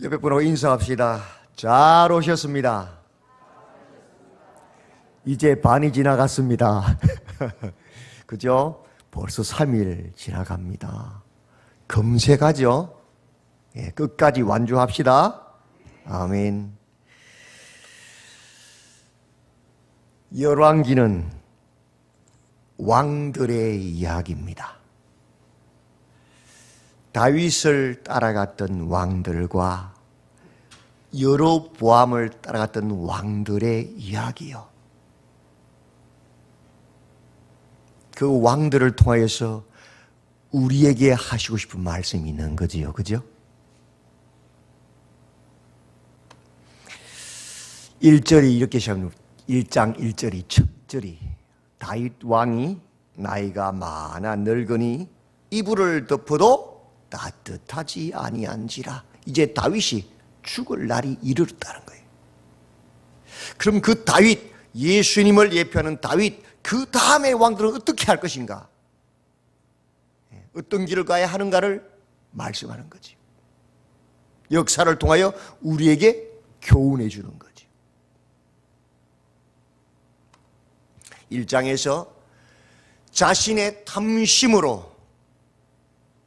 옆에 분하고 인사합시다. 잘 오셨습니다. 이제 반이 지나갔습니다. 그죠? 벌써 3일 지나갑니다. 금세 가죠? 예, 끝까지 완주합시다. 아멘. 열왕기는 왕들의 이야기입니다. 다윗을 따라갔던 왕들과 여로보암을 따라갔던 왕들의 이야기요. 그 왕들을 통하여서 우리에게 하시고 싶은 말씀이 있는 거지요. 그죠? 1절이 이렇게 시작합니다. 1장 1절이 첫 절이 다윗 왕이 나이가 많아 늙으니 이불을 덮어도 따뜻하지 아니한지라. 이제 다윗이 죽을 날이 이르렀다는 거예요. 그럼 그 다윗, 예수님을 예표하는 다윗, 그 다음의 왕들은 어떻게 할 것인가? 어떤 길을 가야 하는가를 말씀하는 거지. 역사를 통하여 우리에게 교훈해 주는 거지. 1장에서 자신의 탐심으로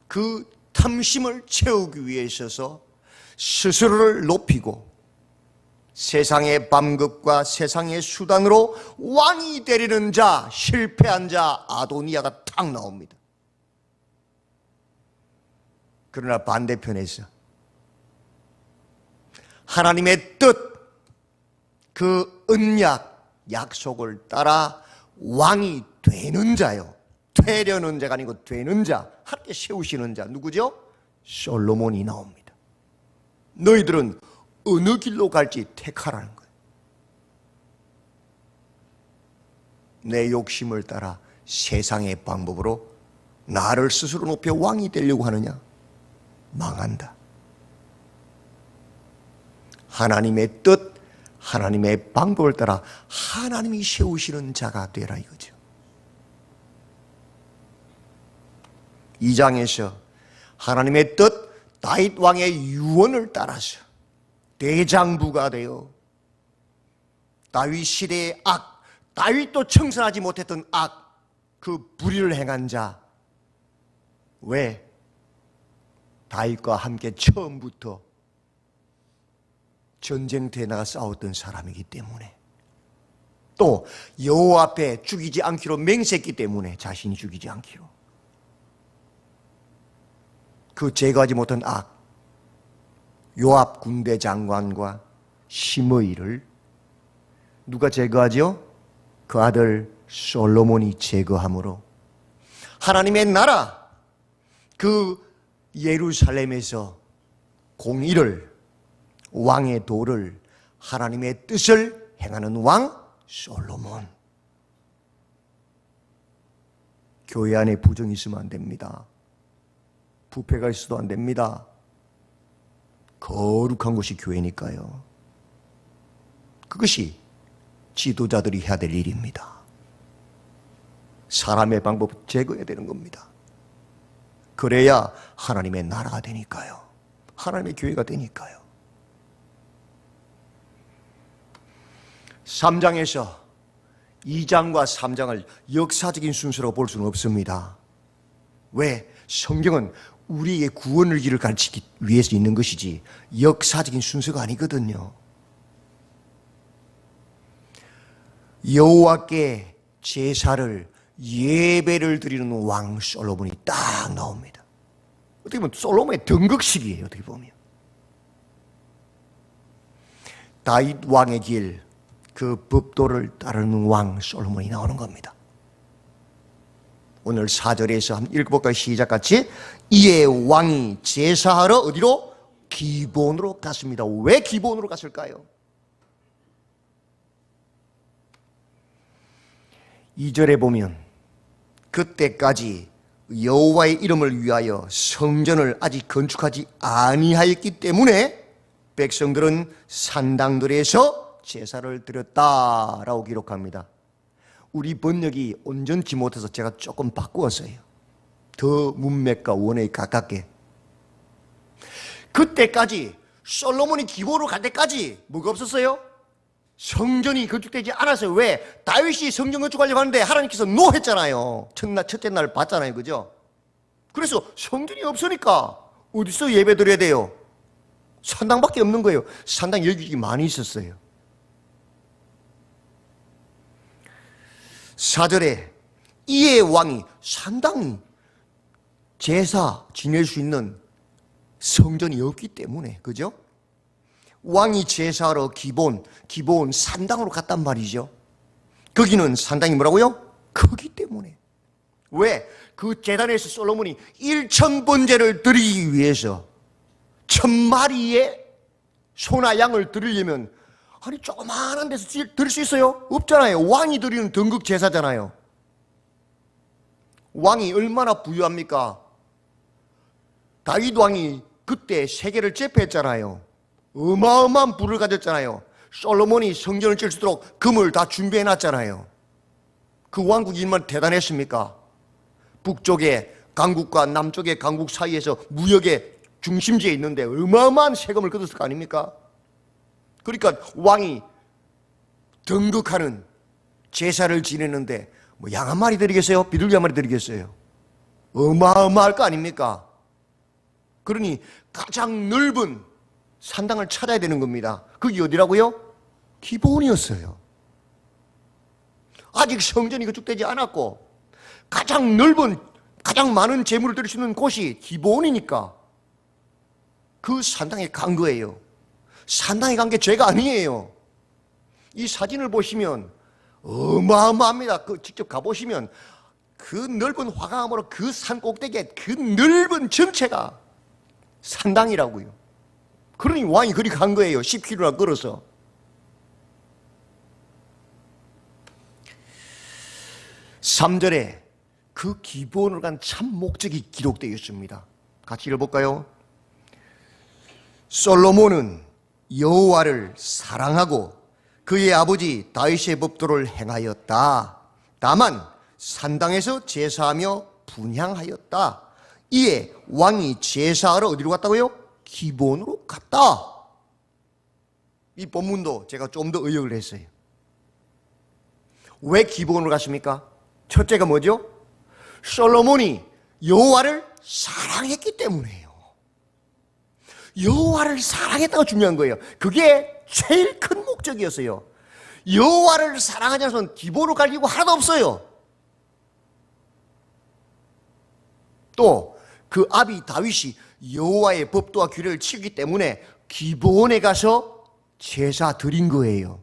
그 탐심을 채우기 위해 있어서 스스로를 높이고 세상의 밤급과 세상의 수단으로 왕이 되려는 자, 실패한 자 아도니아가 탁 나옵니다. 그러나 반대편에서 하나님의 뜻, 그 언약, 약속을 따라 왕이 되는 자요. 되려는 자가 아니고 되는 자, 하나님께 세우시는 자, 누구죠? 솔로몬이 나옵니다. 너희들은 어느 길로 갈지 택하라는 거예요. 내 욕심을 따라 세상의 방법으로 나를 스스로 높여 왕이 되려고 하느냐? 망한다. 하나님의 뜻, 하나님의 방법을 따라 하나님이 세우시는 자가 되라 이거죠. 2장에서 하나님의 뜻, 다윗 왕의 유언을 따라서 대장부가 되어 다윗 시대의 악, 다윗도 청산하지 못했던 악, 그 불의를 행한 자. 왜? 다윗과 함께 처음부터 전쟁터에 나가 싸웠던 사람이기 때문에, 또 여호와 앞에 죽이지 않기로 맹세했기 때문에 자신이 죽이지 않기로, 그 제거하지 못한 악, 요압 군대 장관과 시므이를 누가 제거하죠? 그 아들 솔로몬이 제거함으로 하나님의 나라, 그 예루살렘에서 공의를, 왕의 도를, 하나님의 뜻을 행하는 왕 솔로몬. 교회 안에 부정이 있으면 안 됩니다. 부패가 있어도 안 됩니다. 거룩한 곳이 교회니까요. 그것이 지도자들이 해야 될 일입니다. 사람의 방법 제거해야 되는 겁니다. 그래야 하나님의 나라가 되니까요. 하나님의 교회가 되니까요. 3장에서 2장과 3장을 역사적인 순서로 볼 수는 없습니다. 왜? 성경은 우리의 구원의 길을 가르치기 위해서 있는 것이지 역사적인 순서가 아니거든요. 여호와께 제사를, 예배를 드리는 왕 솔로몬이 딱 나옵니다. 어떻게 보면 솔로몬의 등극식이에요. 어떻게 보면 다윗 왕의 길, 그 법도를 따르는 왕 솔로몬이 나오는 겁니다. 오늘 4절에서 한번 읽어볼까요? 시작 같이. 이에 왕이 제사하러 어디로? 기본으로 갔습니다. 왜 기본으로 갔을까요? 2절에 보면 그때까지 여호와의 이름을 위하여 성전을 아직 건축하지 아니하였기 때문에 백성들은 산당들에서 제사를 드렸다라고 기록합니다. 우리 번역이 온전치 못해서 제가 조금 바꾸었어요. 더 문맥과 원에 가깝게. 그때까지 솔로몬이 기본으로 갈 때까지 뭐가 없었어요? 성전이 건축되지 않았어요. 왜? 다윗이 성전 건축하려고 하는데 하나님께서 노 했잖아요. 첫째 날 봤잖아요. 그죠? 그래서 성전이 없으니까 어디서 예배 드려야 돼요? 산당밖에 없는 거예요. 산당 여기 많이 있었어요. 4절에 이에 왕이 산당이 제사 지낼 수 있는 성전이 없기 때문에, 그죠? 왕이 제사하러 기본 산당으로 갔단 말이죠. 거기는 산당이 뭐라고요? 크기 때문에. 왜? 그 제단에서 솔로몬이 1000번제를 드리기 위해서 1000마리의 소나 양을 드리려면 아니 조그마한 데서 드릴 수 있어요? 없잖아요. 왕이 드리는 등극 제사잖아요. 왕이 얼마나 부유합니까? 다윗 왕이 그때 세계를 제패했잖아요. 어마어마한 부를 가졌잖아요. 솔로몬이 성전을 질 수 있도록 금을 다 준비해놨잖아요. 그 왕국이 얼마나 대단했습니까? 북쪽의 강국과 남쪽의 강국 사이에서 무역의 중심지에 있는데 어마어마한 세금을 걷었을 거 아닙니까? 그러니까 왕이 등극하는 제사를 지내는데 뭐 양 한 마리 드리겠어요? 비둘기 한 마리 드리겠어요? 어마어마할 거 아닙니까? 그러니 가장 넓은 산당을 찾아야 되는 겁니다. 그게 어디라고요? 기본이었어요. 아직 성전이 건축되지 않았고 가장 넓은, 가장 많은 재물을 드릴 수 있는 곳이 기본이니까 그 산당에 간 거예요. 산당에 간 게 죄가 아니에요. 이 사진을 보시면 어마어마합니다. 그 직접 가보시면 그 넓은 화강암으로 그 산 꼭대기에 그 넓은 전체가 산당이라고요. 그러니 왕이 그리 간 거예요. 10km나 걸어서. (3절에) 그 기본으로 간 참 목적이 기록되어 있습니다. 같이 읽어볼까요? 솔로몬은 여호와를 사랑하고 그의 아버지 다윗의 법도를 행하였다. 다만 산당에서 제사하며 분향하였다. 이에 왕이 제사하러 어디로 갔다고요? 기본으로 갔다. 이 본문도 제가 좀 더 의역을 했어요. 왜 기본으로 갔습니까? 첫째가 뭐죠? 솔로몬이 여호와를 사랑했기 때문이에요. 여호와를 사랑했다가 중요한 거예요. 그게 제일 큰 목적이었어요. 여호와를 사랑하지 않으면 기본으로 갈 이유가 하나도 없어요. 또 그 아비 다윗이 여호와의 법도와 규례를 지키기 때문에 기본에 가서 제사 드린 거예요.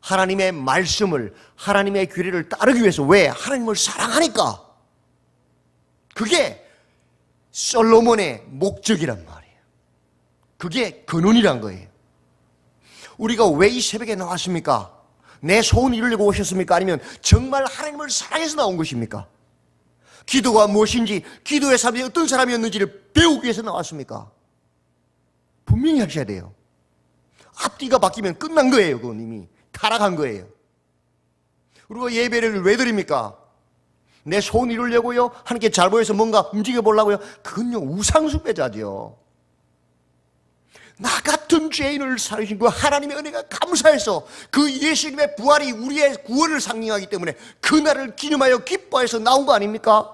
하나님의 말씀을, 하나님의 규례를 따르기 위해서. 왜? 하나님을 사랑하니까. 그게 솔로몬의 목적이란 말이에요. 그게 근원이란 거예요. 우리가 왜 이 새벽에 나왔습니까? 내 소원 이루려고 오셨습니까? 아니면 정말 하나님을 사랑해서 나온 것입니까? 기도가 무엇인지, 기도의 사람이 어떤 사람이었는지를 배우기 위해서 나왔습니까? 분명히 하셔야 돼요. 앞뒤가 바뀌면 끝난 거예요. 그건 이미 타락한 거예요. 우리가 예배를 왜 드립니까? 내 소원 이루려고요? 하나님께 잘 보여서 뭔가 움직여 보려고요? 그건요 우상숭배자죠. 나 같은 죄인을 살리신 그 하나님의 은혜가 감사해서 그 예수님의 부활이 우리의 구원을 상징하기 때문에 그날을 기념하여 기뻐해서 나온 거 아닙니까?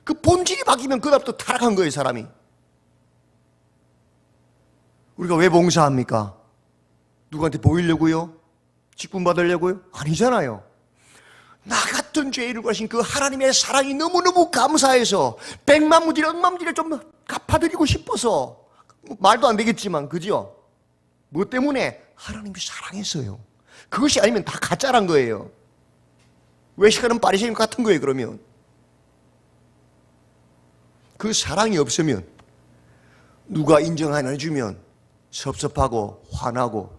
그 본질이 바뀌면 그다음부터 타락한 거예요, 사람이. 우리가 왜 봉사합니까? 누구한테 보이려고요? 직분 받으려고요? 아니잖아요. 나 같은 죄인을 구하신 그 하나님의 사랑이 너무너무 감사해서 백만무질 억만무질을 좀 갚아드리고 싶어서. 말도 안 되겠지만, 그죠? 뭐 때문에? 하나님이 사랑했어요. 그것이 아니면 다 가짜란 거예요. 외식하는 바리새인 같은 거예요. 그러면 그 사랑이 없으면, 누가 인정 안 해주면 섭섭하고 화나고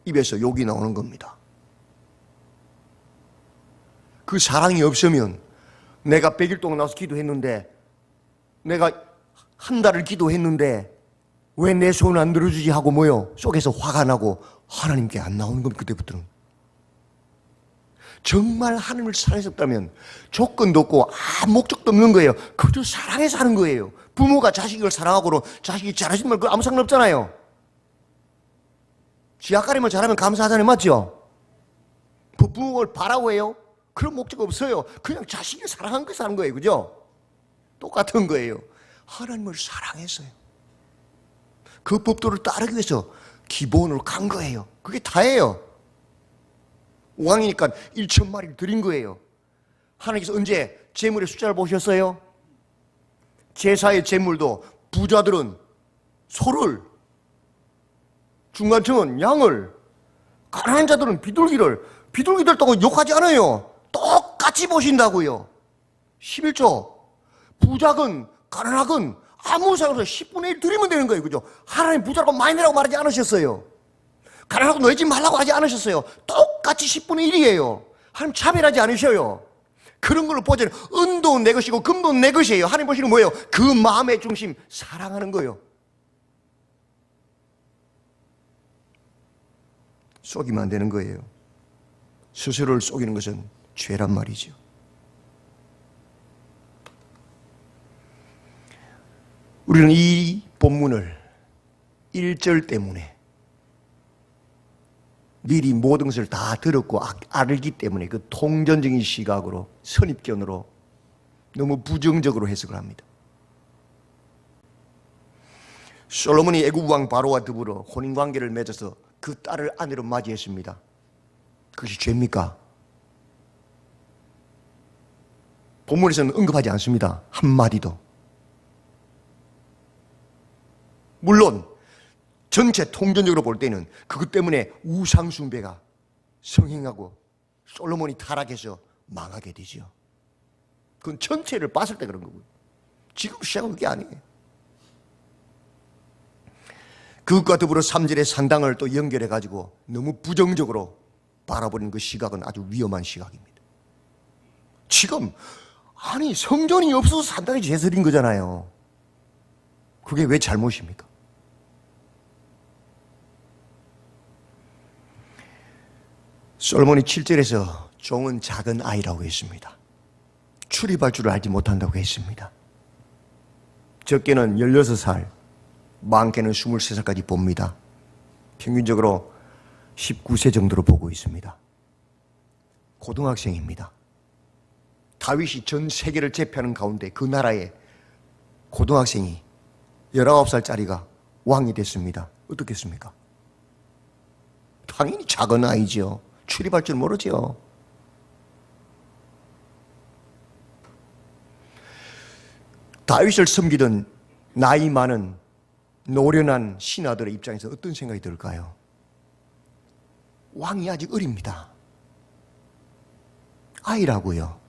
입에서 욕이 나오는 겁니다. 그 사랑이 없으면, 내가 100일 동안 나와서 기도했는데, 내가 한 달을 기도했는데 왜 내 소원 안 들어주지 하고 뭐요? 속에서 화가 나고 하나님께 안 나오는 겁니다. 그때부터는. 정말 하나님을 사랑했었다면 조건도 없고 아무 목적도 없는 거예요. 그저 사랑해서 하는 거예요. 부모가 자식을 사랑하고는 자식이 잘하신 말 아무 상관없잖아요. 지 앞가림을 잘하면 감사하잖아요. 맞죠? 부흥을 바라고 해요? 그런 목적 없어요. 그냥 자신을 사랑한 거 사는 거예요. 그죠? 똑같은 거예요. 하나님을 사랑했어요. 그 법도를 따르기 위해서 기본으로 간 거예요. 그게 다예요. 왕이니까 1,000마리를 드린 거예요. 하나님께서 언제 재물의 숫자를 보셨어요? 제사의 재물도 부자들은 소를, 중간층은 양을, 가난한 자들은 비둘기들 따고 욕하지 않아요. 똑같이 보신다고요. 11조 부자건 가난하건 아무 상관없이 10분의 1 드리면 되는 거예요. 그죠? 하나님 부자라고 많이 내라고 말하지 않으셨어요. 가난하고 내지 말라고 하지 않으셨어요. 똑같이 10분의 1이에요. 하나님 차별하지 않으셔요. 그런 걸로 보자면 은도 내 것이고 금도 내 것이에요. 하나님 보시는 뭐예요? 그 마음의 중심 사랑하는 거예요. 속이면 안 되는 거예요. 스스로를 속이는 것은 죄란 말이죠. 우리는 이 본문을 1절 때문에 미리 모든 것을 다 들었고 알기 때문에 그 통전적인 시각으로 선입견으로 너무 부정적으로 해석을 합니다. 솔로몬이 애굽 왕 바로와 더불어 혼인관계를 맺어서 그 딸을 아내로 맞이했습니다. 그것이 죄입니까? 본문에서는 언급하지 않습니다. 한마디도. 물론 전체 통전적으로 볼 때는 그것 때문에 우상숭배가 성행하고 솔로몬이 타락해서 망하게 되죠. 그건 전체를 봤을 때 그런 거고요. 지금 시작은 그게 아니에요. 그것과 더불어 3절의 산당을 또 연결해가지고 너무 부정적으로 바라보는 그 시각은 아주 위험한 시각입니다. 지금 아니 성전이 없어서 산당이 제설인 거잖아요. 그게 왜 잘못입니까? 솔로몬이 7절에서 종은 작은 아이라고 했습니다. 출입할 줄을 알지 못한다고 했습니다. 적게는 16살, 많게는 23살까지 봅니다. 평균적으로 19세 정도로 보고 있습니다. 고등학생입니다. 다윗이 전 세계를 제패하는 가운데 그 나라에 고등학생이 19살짜리가 왕이 됐습니다. 어떻겠습니까? 당연히 작은 아이죠. 출입할 줄 모르죠. 다윗을 섬기던 나이 많은 노련한 신하들의 입장에서 어떤 생각이 들까요? 왕이 아직 어립니다. 아이라고요.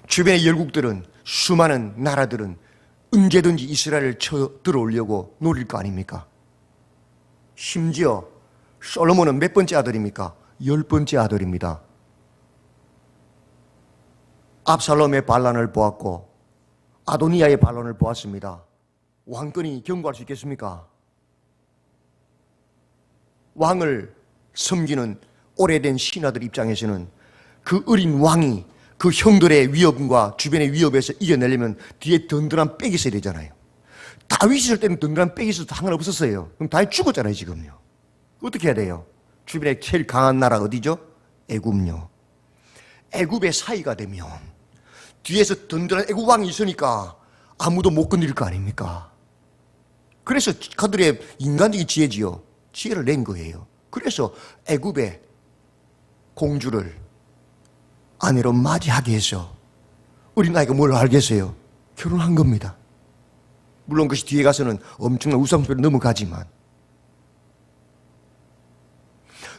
주변의 열국들은, 수많은 나라들은 언제든지 이스라엘을 쳐 들어오려고 노릴 거 아닙니까? 심지어 솔로몬은 몇 번째 아들입니까? 10번째 아들입니다. 압살롬의 반란을 보았고 아도니아의 반란을 보았습니다. 왕권이 경고할 수 있겠습니까? 왕을 섬기는 오래된 신하들 입장에서는 그 어린 왕이 그 형들의 위협과 주변의 위협에서 이겨내려면 뒤에 든든한 백이 있어야 되잖아요. 다윗이 있을 때는 든든한 백이 있어도 상관없었어요. 그럼 다윗 죽었잖아요 지금요. 어떻게 해야 돼요? 주변에 제일 강한 나라 어디죠? 애굽요. 애굽의 사이가 되면 뒤에서 든든한 애굽 왕이 있으니까 아무도 못 건드릴 거 아닙니까? 그래서 그들의 인간적인 지혜지요. 지혜를 낸 거예요. 그래서 애굽의 공주를 아내로 맞이하게 해서 어린 아이가 뭘 알겠어요? 결혼한 겁니다. 물론 그것이 뒤에 가서는 엄청난 우상숭배로 넘어가지만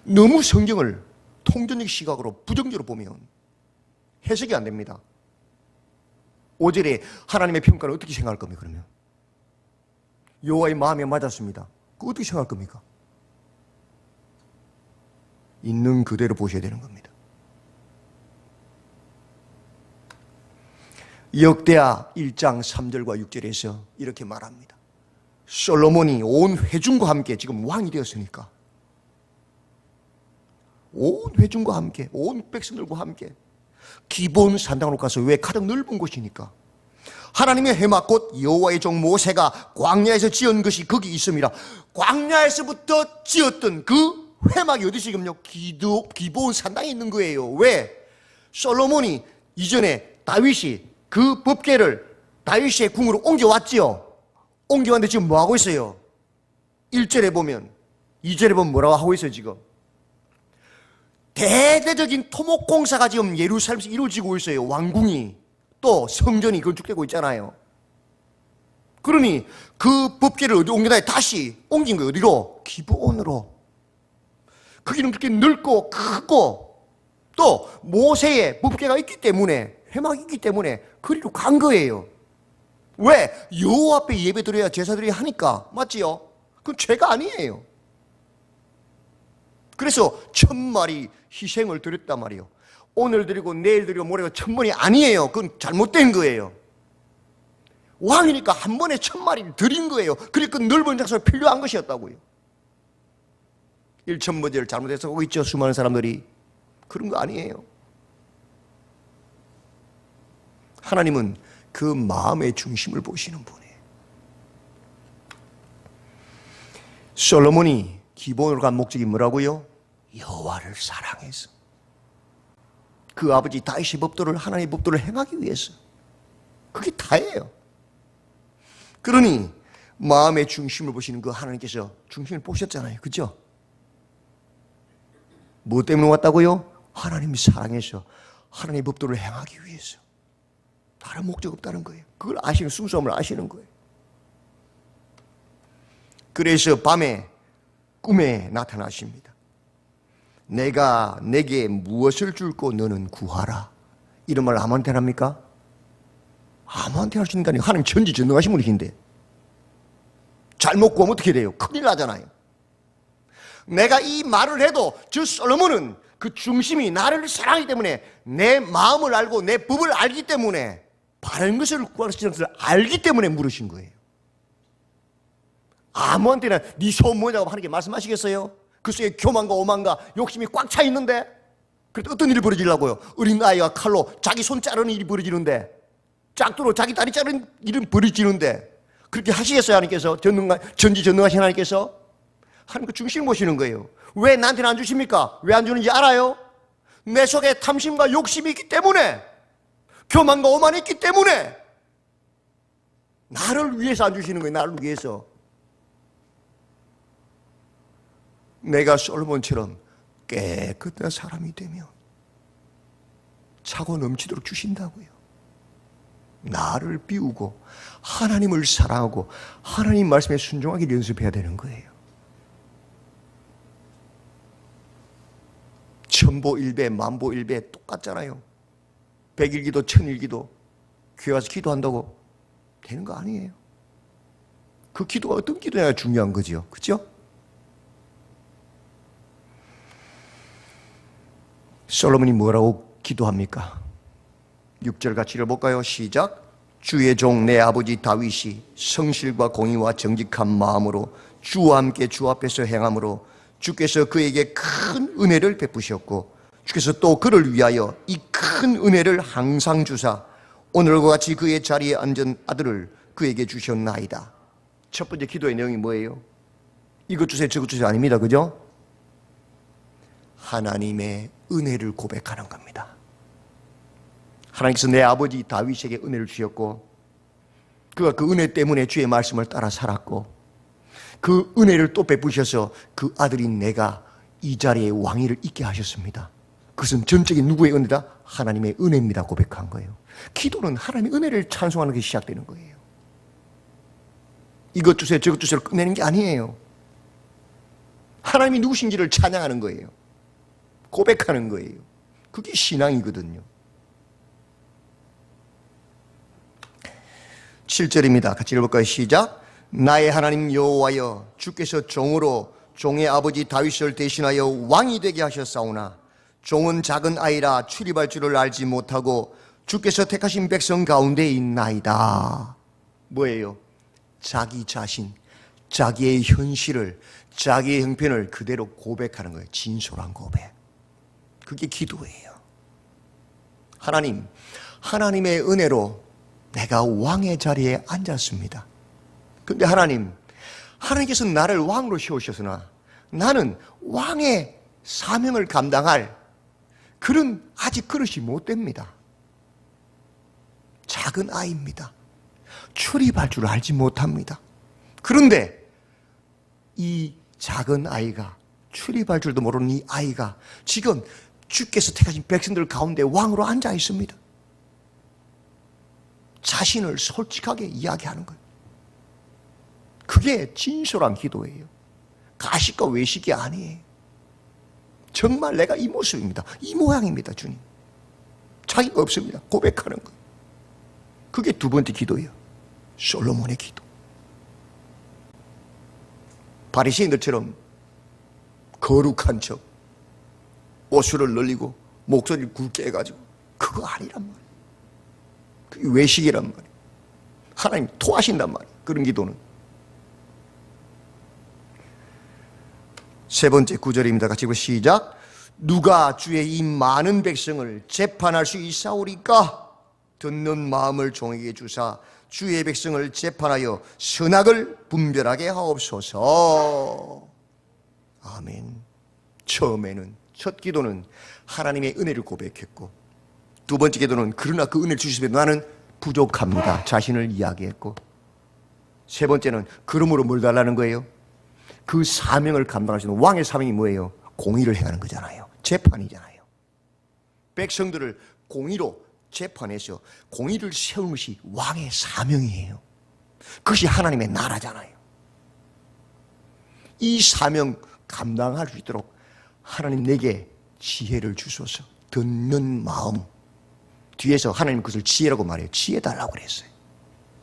너무 성경을 통전적 시각으로 부정적으로 보면 해석이 안 됩니다. 5절에 하나님의 평가를 어떻게 생각할 겁니까? 그러면 여호와의 마음에 맞았습니다. 그거 어떻게 생각할 겁니까? 있는 그대로 보셔야 되는 겁니다. 역대하 1장 3절과 6절에서 이렇게 말합니다. 솔로몬이 온 회중과 함께 지금 왕이 되었으니까 온 회중과 함께 온 백성들과 함께 기본 산당으로 가서 왜 가장 넓은 곳이니까 하나님의 해막 곧 여호와의 종 모세가 광야에서 지은 것이 거기 있습니다. 광야에서부터 지었던 그 회막이 어디서 지금요? 기브온 산당에 있는 거예요. 왜? 솔로몬이 이전에 다윗이 그 법궤를 다윗의 궁으로 옮겨왔지요. 옮겨왔는데 지금 뭐 하고 있어요? 1절에 보면, 2절에 보면 뭐라고 하고 있어요 지금? 대대적인 토목공사가 지금 예루살렘에서 이루어지고 있어요. 왕궁이, 또 성전이 건축되고 있잖아요. 그러니 그 법궤를 어디 옮겨다 다시 옮긴 거예요. 어디로? 기브온으로. 거기는 그렇게 넓고 크고 또 모세의 법궤가 있기 때문에, 회막이 있기 때문에 그리로 간 거예요. 왜? 여호와 앞에 예배 드려야 제사드려야 하니까. 맞지요? 그건 죄가 아니에요. 그래서 1000마리 희생을 드렸단 말이에요. 오늘 드리고 내일 드리고 모레가 1000번이 아니에요. 그건 잘못된 거예요. 왕이니까 한 번에 1000마리를 드린 거예요. 그러니까 그 넓은 장소가 필요한 것이었다고요. 1000번제를 잘못해서 오고 있죠, 수많은 사람들이. 그런 거 아니에요. 하나님은 그 마음의 중심을 보시는 분이에요. 솔로몬이 기본으로 간 목적이 뭐라고요? 여호와를 사랑해서, 그 아버지 다윗의 법도를, 하나님의 법도를 행하기 위해서. 그게 다예요. 그러니 마음의 중심을 보시는 그 하나님께서 중심을 보셨잖아요. 그죠? 뭐 때문에 왔다고요? 하나님이 사랑해서 하나님의 법도를 행하기 위해서. 다른 목적 없다는 거예요. 그걸 아시는, 순수함을 아시는 거예요. 그래서 밤에 꿈에 나타나십니다. 내가 내게 무엇을 줄고 너는 구하라. 이런 말 아무한테나 합니까? 아무한테나 할 수 있는 게 아니에요. 하나님 전지전능하신 분이신데 잘못 구하면 어떻게 돼요? 큰일 나잖아요. 내가 이 말을 해도 저 솔로몬은 그 중심이 나를 사랑하기 때문에, 내 마음을 알고 내 법을 알기 때문에, 바른 것을 구할 수 있는 것을 알기 때문에 물으신 거예요. 아무한테나 네 소원 뭐냐고 하나님께 말씀하시겠어요? 그 속에 교만과 오만과 욕심이 꽉 차 있는데, 그래도 어떤 일이 벌어지려고요? 어린 아이가 칼로 자기 손 자르는 일이 벌어지는데, 짝두로 자기 다리 자르는 일은 벌어지는데, 그렇게 하시겠어요? 하나님께서, 전지전능하신 하나님께서? 하나님 그 중심을 보시는 거예요. 왜 나한테는 안 주십니까? 왜 안 주는지 알아요? 내 속에 탐심과 욕심이 있기 때문에, 교만과 오만이 있기 때문에 나를 위해서 안 주시는 거예요. 나를 위해서. 내가 솔로몬처럼 깨끗한 사람이 되면 차고 넘치도록 주신다고요. 나를 비우고 하나님을 사랑하고 하나님 말씀에 순종하기 연습해야 되는 거예요. 천보일배, 만보일배 똑같잖아요. 백일기도 천일기도 교회 와서 기도한다고 되는 거 아니에요. 그 기도가 어떤 기도냐 중요한 거죠. 그렇죠? 솔로몬이 뭐라고 기도합니까? 6절 같이 읽어볼까요? 시작. 주의 종 내 아버지 다윗이 성실과 공의와 정직한 마음으로 주와 함께 주 앞에서 행함으로 주께서 그에게 큰 은혜를 베푸셨고 주께서 또 그를 위하여 이 큰 은혜를 항상 주사 오늘과 같이 그의 자리에 앉은 아들을 그에게 주셨나이다. 첫 번째 기도의 내용이 뭐예요? 이것 주세요 저것 주세요 아닙니다. 그죠? 하나님의 은혜를 고백하는 겁니다. 하나님께서 내 아버지 다윗에게 은혜를 주셨고 그가 그 은혜 때문에 주의 말씀을 따라 살았고 그 은혜를 또 베푸셔서 그 아들인 내가 이 자리에 왕위를 있게 하셨습니다. 그것은 전적인 누구의 은혜다? 하나님의 은혜입니다. 고백한 거예요. 기도는 하나님의 은혜를 찬송하는 게 시작되는 거예요. 이것 주세요 저것 주세요 끝내는 게 아니에요. 하나님이 누구신지를 찬양하는 거예요. 고백하는 거예요. 그게 신앙이거든요. 7절입니다. 같이 읽어볼까요? 시작. 나의 하나님 여호와여 주께서 종으로 종의 아버지 다윗을 대신하여 왕이 되게 하셨사오나 종은 작은 아이라 출입할 줄을 알지 못하고 주께서 택하신 백성 가운데 있나이다. 뭐예요? 자기 자신, 자기의 현실을, 자기의 형편을 그대로 고백하는 거예요. 진솔한 고백. 그게 기도예요. 하나님, 하나님의 은혜로 내가 왕의 자리에 앉았습니다. 근데 하나님께서 나를 왕으로 세우셨으나 나는 왕의 사명을 감당할 그런 아직 그릇이 못 됩니다. 작은 아이입니다. 출입할 줄 알지 못합니다. 그런데 이 작은 아이가, 출입할 줄도 모르는 이 아이가 지금 주께서 택하신 백성들 가운데 왕으로 앉아 있습니다. 자신을 솔직하게 이야기하는 거예요. 그게 진솔한 기도예요. 가식과 외식이 아니에요. 정말 내가 이 모습입니다. 이 모양입니다, 주님. 자기가 없습니다. 고백하는 거예요. 그게 두 번째 기도예요. 솔로몬의 기도. 바리새인들처럼 거룩한 척, 옷수를 늘리고 목소리를 굵게 해가지고 그거 아니란 말이에요. 그게 외식이란 말이에요. 하나님 토하신단 말이에요. 그런 기도는. 세 번째 구절입니다. 같이 시작. 누가 주의 이 많은 백성을 재판할 수 있사오리까? 듣는 마음을 종에게 주사 주의 백성을 재판하여 선악을 분별하게 하옵소서. 아멘. 처음에는, 첫 기도는 하나님의 은혜를 고백했고, 두 번째 기도는 그러나 그 은혜를 주시면 나는 부족합니다. 자신을 이야기했고, 세 번째는 그러므로 뭘 달라는 거예요? 그 사명을 감당하시는 왕의 사명이 뭐예요? 공의를 행하는 거잖아요. 재판이잖아요. 백성들을 공의로 재판해서 공의를 세우는 것이 왕의 사명이에요. 그것이 하나님의 나라잖아요. 이 사명 감당할 수 있도록 하나님 내게 지혜를 주소서. 듣는 마음. 뒤에서 하나님 그것을 지혜라고 말해요. 지혜 달라고 그랬어요.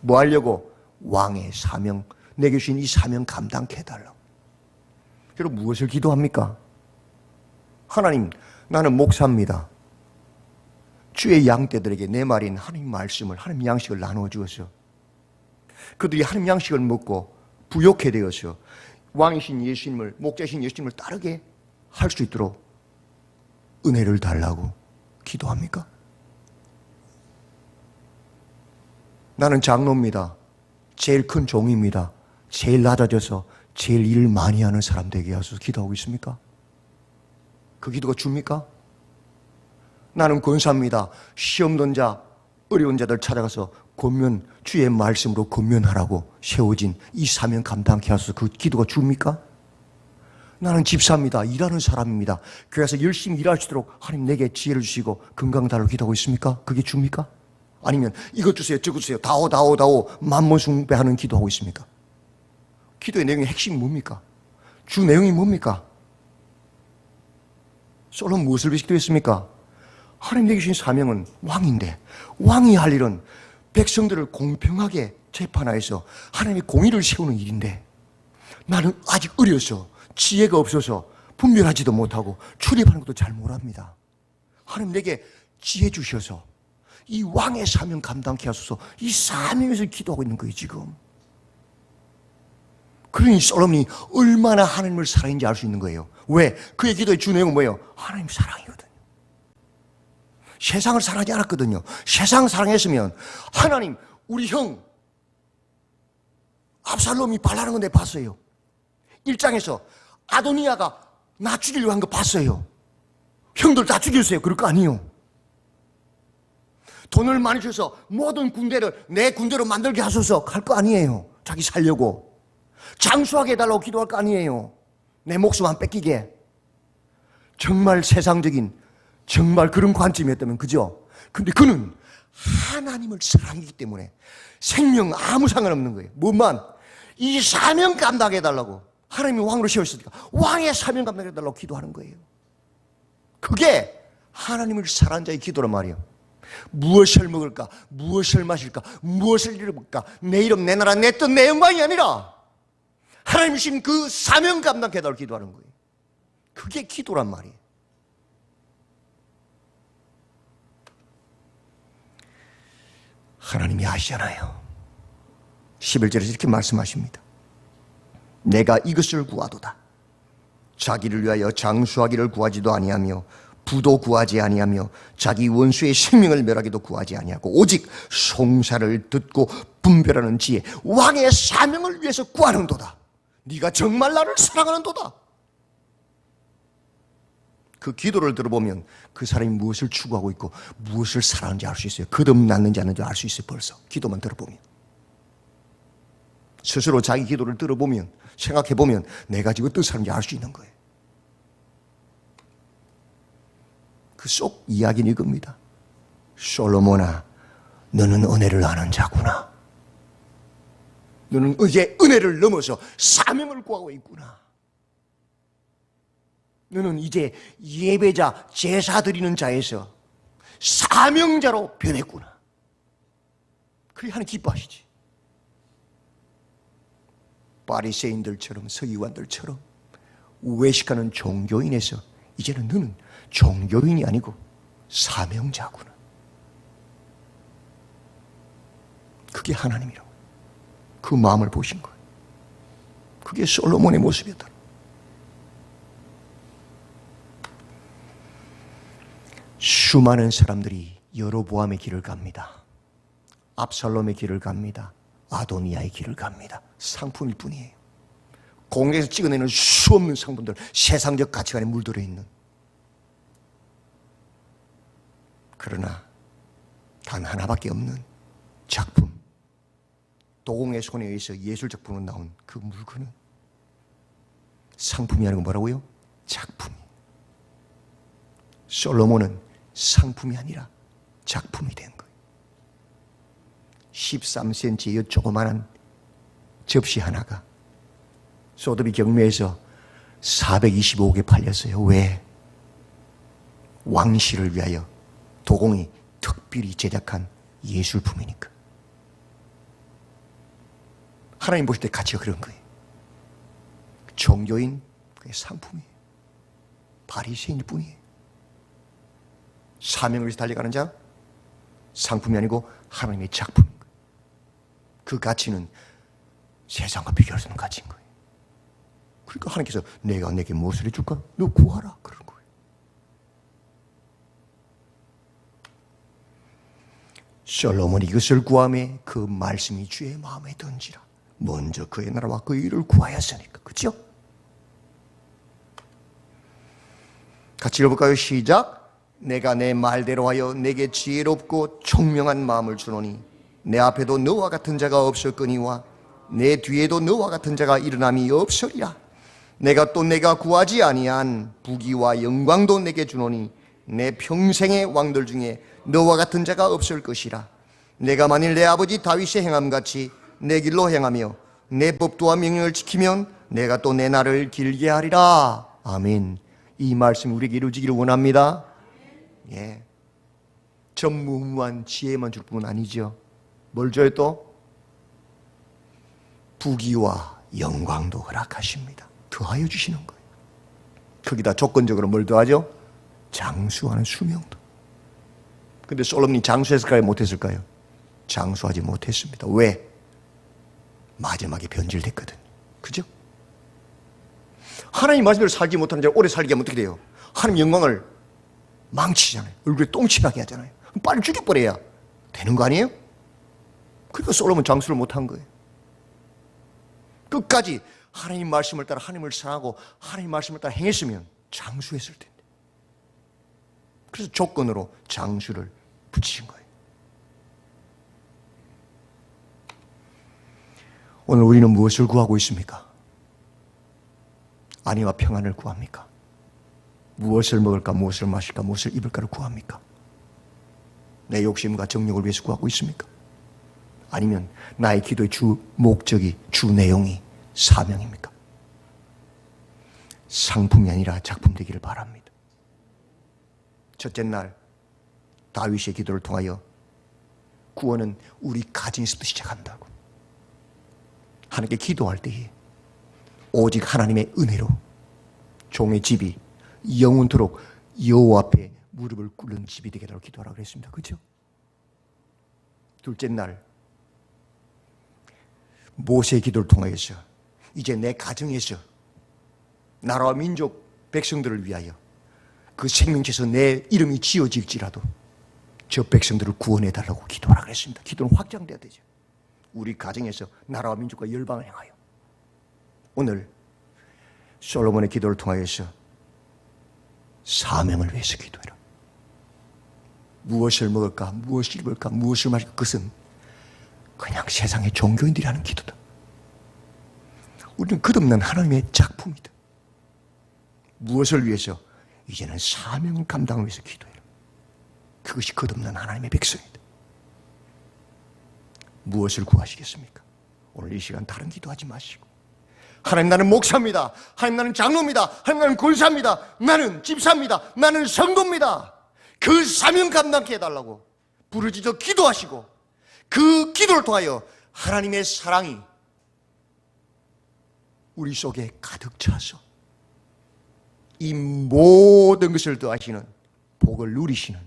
뭐 하려고? 왕의 사명, 내게 주신 이 사명 감당케 해달라고. 여러분 무엇을 기도합니까? 하나님, 나는 목사입니다. 주의 양떼들에게 내 말인 하나님 말씀을, 하나님 양식을 나누어 주어서 그들이 하나님 양식을 먹고 부욕해 되어서 왕이신 예수님을, 목자이신 예수님을 따르게 할 수 있도록 은혜를 달라고 기도합니까? 나는 장로입니다. 제일 큰 종입니다. 제일 낮아져서 제일 일을 많이 하는 사람 되게 하소서 기도하고 있습니까? 그 기도가 줍니까? 나는 권사입니다. 시험 던 자, 어려운 자들 찾아가서 권면, 주의 말씀으로 권면하라고 세워진 이 사명 감당케 하소서 그 기도가 줍니까? 나는 집사입니다. 일하는 사람입니다. 교회에서 열심히 일할 수 있도록 하나님 내게 지혜를 주시고 건강 달라고 기도하고 있습니까? 그게 줍니까? 아니면 이것 주세요, 저것 주세요, 다오 만몬 숭배하는 기도하고 있습니까? 기도의 내용의 핵심이 뭡니까? 주 내용이 뭡니까? 솔로몬 무엇을 위해서 기도했습니까? 하나님 내게 주신 사명은 왕인데 왕이 할 일은 백성들을 공평하게 재판하여서 하나님의 공의를 세우는 일인데 나는 아직 어려서 지혜가 없어서 분별하지도 못하고 출입하는 것도 잘 못합니다. 하나님 내게 지혜 주셔서 이 왕의 사명 감당케 하소서. 이 사명에서 기도하고 있는 거예요 지금. 그러니 솔로몬이 얼마나 하나님을 사랑했는지 알 수 있는 거예요. 왜? 그의 기도의 주 내용은 뭐예요? 하나님 사랑이거든요. 세상을 사랑하지 않았거든요. 세상 사랑했으면 하나님 우리 형 압살롬이 발랄한 건 내가 봤어요. 1장에서 아도니아가 나 죽이려고 한 거 봤어요. 형들 다 죽였어요. 그럴 거 아니에요. 돈을 많이 줘서 모든 군대를 내 군대로 만들게 하소서 할 거 아니에요. 자기 살려고. 장수하게 해달라고 기도할 거 아니에요. 내 목숨 안 뺏기게. 정말 세상적인 정말 그런 관점이었다면 그죠? 근데 그는 하나님을 사랑하기 때문에 생명 아무 상관없는 거예요. 뭐만 이 사명 감당해 달라고 하나님이 왕으로 세우셨으니까 왕의 사명 감당해 달라고 기도하는 거예요. 그게 하나님을 사랑하는 자의 기도란 말이에요. 무엇을 먹을까? 무엇을 마실까? 무엇을 이룰까? 내 이름, 내 나라, 내 뜻, 내 영광이 아니라 하나님 주신 그 사명 감당해 달라고 기도하는 거예요. 그게 기도란 말이에요. 하나님이 아시잖아요. 11절에서 이렇게 말씀하십니다. 내가 이것을 구하도다. 자기를 위하여 장수하기를 구하지도 아니하며 부도 구하지 아니하며 자기 원수의 생명을 멸하기도 구하지 아니하고 오직 송사를 듣고 분별하는 지혜, 왕의 사명을 위해서 구하는도다. 네가 정말 나를 사랑하는도다. 그 기도를 들어보면 그 사람이 무엇을 추구하고 있고 무엇을 사랑하는지 알 수 있어요. 거듭났는지 안 했는지 알 수 있어요. 벌써 기도만 들어보면. 스스로 자기 기도를 들어보면, 생각해보면 내가 지금 어떤 사람인지 알 수 있는 거예요. 그 속 이야기는 이겁니다. 솔로몬아, 너는 은혜를 아는 자구나. 너는 이제 은혜를 넘어서 사명을 구하고 있구나. 너는 이제 예배자, 제사 드리는 자에서 사명자로 변했구나. 그래 하나님 기뻐하시지. 바리새인들처럼, 서기관들처럼 외식하는 종교인에서 이제는 너는 종교인이 아니고 사명자구나. 그게 하나님이라고. 그 마음을 보신 거예요. 그게 솔로몬의 모습이었다. 수많은 사람들이 여로보암의 길을 갑니다. 압살롬의 길을 갑니다. 아도니아의 길을 갑니다. 상품일 뿐이에요. 공장에서 찍어내는 수없는 상품들, 세상적 가치관에 물들어 있는. 그러나 단 하나밖에 없는 작품, 도공의 손에 의해서 예술작품으로 나온 그 물건은 상품이 아니고 뭐라고요? 작품이. 솔로몬은 상품이 아니라 작품이 된 거예요. 13cm의 조그마한 접시 하나가 소도비 경매에서 425억에 팔렸어요. 왜? 왕실을 위하여 도공이 특별히 제작한 예술품이니까. 하나님 보실 때 가치가 그런 거예요. 종교인, 그게 상품이에요. 바리새인일 뿐이에요. 사명을 위해서 달려가는 자, 상품이 아니고 하나님의 작품인 거예요. 그 가치는 세상과 비교할 수 없는 가치인 거예요. 그러니까 하나님께서 내가 내게 무엇을 해줄까? 너 구하라. 그런 거예요. 솔로몬이 이것을 구하며 그 말씀이 주의 마음에 든지라. 먼저 그의 나라와 그의 일을 구하였으니까. 그렇죠? 같이 읽어볼까요? 시작. 내가 내 말대로 하여 내게 지혜롭고 총명한 마음을 주노니 내 앞에도 너와 같은 자가 없을거니와 내 뒤에도 너와 같은 자가 일어남이 없으리라. 내가 또 내가 구하지 아니한 부귀와 영광도 내게 주노니 내 평생의 왕들 중에 너와 같은 자가 없을 것이라. 내가 만일 내 아버지 다윗의 행함같이 내 길로 행하며 내 법도와 명령을 지키면 내가 또 내 날을 길게 하리라. 아멘. 이 말씀이 우리에게 이루어지기를 원합니다. 예. 전무후무한 지혜만 줄 뿐 아니죠. 뭘 줘요 또? 부귀와 영광도 허락하십니다. 더하여 주시는 거예요. 거기다 조건적으로 뭘 더하죠? 장수하는 수명도. 근데 솔로몬이 장수했을까요? 못했을까요? 장수하지 못했습니다. 왜? 마지막에 변질됐거든. 그죠? 하나님 말씀대로 살지 못하는 자가 오래 살게 하면 어떻게 돼요? 하나님 영광을 망치잖아요. 얼굴에 똥칠하게 하잖아요. 빨리 죽여버려야 되는 거 아니에요? 그러니까 솔로몬 장수를 못한 거예요. 끝까지 하나님 말씀을 따라 하나님을 사랑하고 하나님 말씀을 따라 행했으면 장수했을 텐데. 그래서 조건으로 장수를 붙이신 거예요. 오늘 우리는 무엇을 구하고 있습니까? 안위와 평안을 구합니까? 무엇을 먹을까, 무엇을 마실까, 무엇을 입을까를 구합니까? 내 욕심과 정욕을 위해서 구하고 있습니까? 아니면 나의 기도의 주 목적이, 주 내용이 사명입니까? 상품이 아니라 작품 되기를 바랍니다. 첫째 날 다윗의 기도를 통하여 구원은 우리 가정에서부터 시작한다고. 하나님께 기도할 때에 오직 하나님의 은혜로 종의 집이 영원토록 여호와 앞에 무릎을 꿇는 집이 되게 하라고 기도하라고 그랬습니다. 그렇죠? 둘째 날 모세의 기도를 통하여서 이제 내 가정에서 나라와 민족 백성들을 위하여 그 생명체에서 내 이름이 지어질지라도 저 백성들을 구원해달라고 기도하라 그랬습니다. 기도는 확장돼야 되죠. 우리 가정에서 나라와 민족과 열방을 향하여. 오늘 솔로몬의 기도를 통하여서 사명을 위해서 기도해라. 무엇을 먹을까, 무엇을 입을까, 무엇을 마실까, 그것은 그냥 세상의 종교인들이 하는 기도다. 우리는 끝없는 하나님의 작품이다. 무엇을 위해서? 이제는 사명을 감당하기 위해서 기도해라. 그것이 끝없는 하나님의 백성이다. 무엇을 구하시겠습니까? 오늘 이 시간 다른 기도하지 마시고, 하나님 나는 목사입니다, 하나님 나는 장로입니다, 하나님 나는 권사입니다, 나는 집사입니다, 나는 성도입니다, 그 사명 감당케 해달라고 부르짖어 기도하시고, 그 기도를 통하여 하나님의 사랑이 우리 속에 가득 차서 이 모든 것을 더하시는 복을 누리시는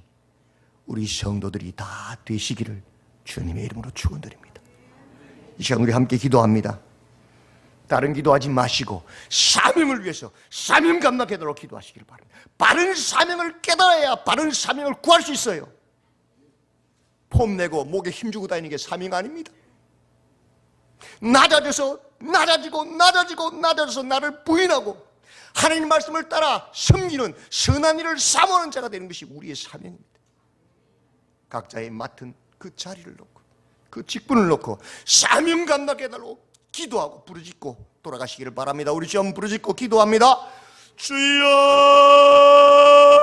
우리 성도들이 다 되시기를 주님의 이름으로 축원드립니다. 이 시간 우리 함께 기도합니다. 다른 기도하지 마시고 사명을 위해서 사명 감당하도록 기도하시기를 바랍니다. 바른 사명을 깨달아야 바른 사명을 구할 수 있어요. 폼내고 목에 힘주고 다니는 게 사명 아닙니다. 낮아져서 낮아져서 나를 부인하고 하나님 말씀을 따라 섬기는 선한 일을 사모하는 자가 되는 것이 우리의 사명입니다. 각자의 맡은 그 자리를 놓고 그 직분을 놓고 사명 감당하게 해달라고 기도하고 부르짖고 돌아가시기를 바랍니다. 우리 좀 부르짖고 기도합니다. 주여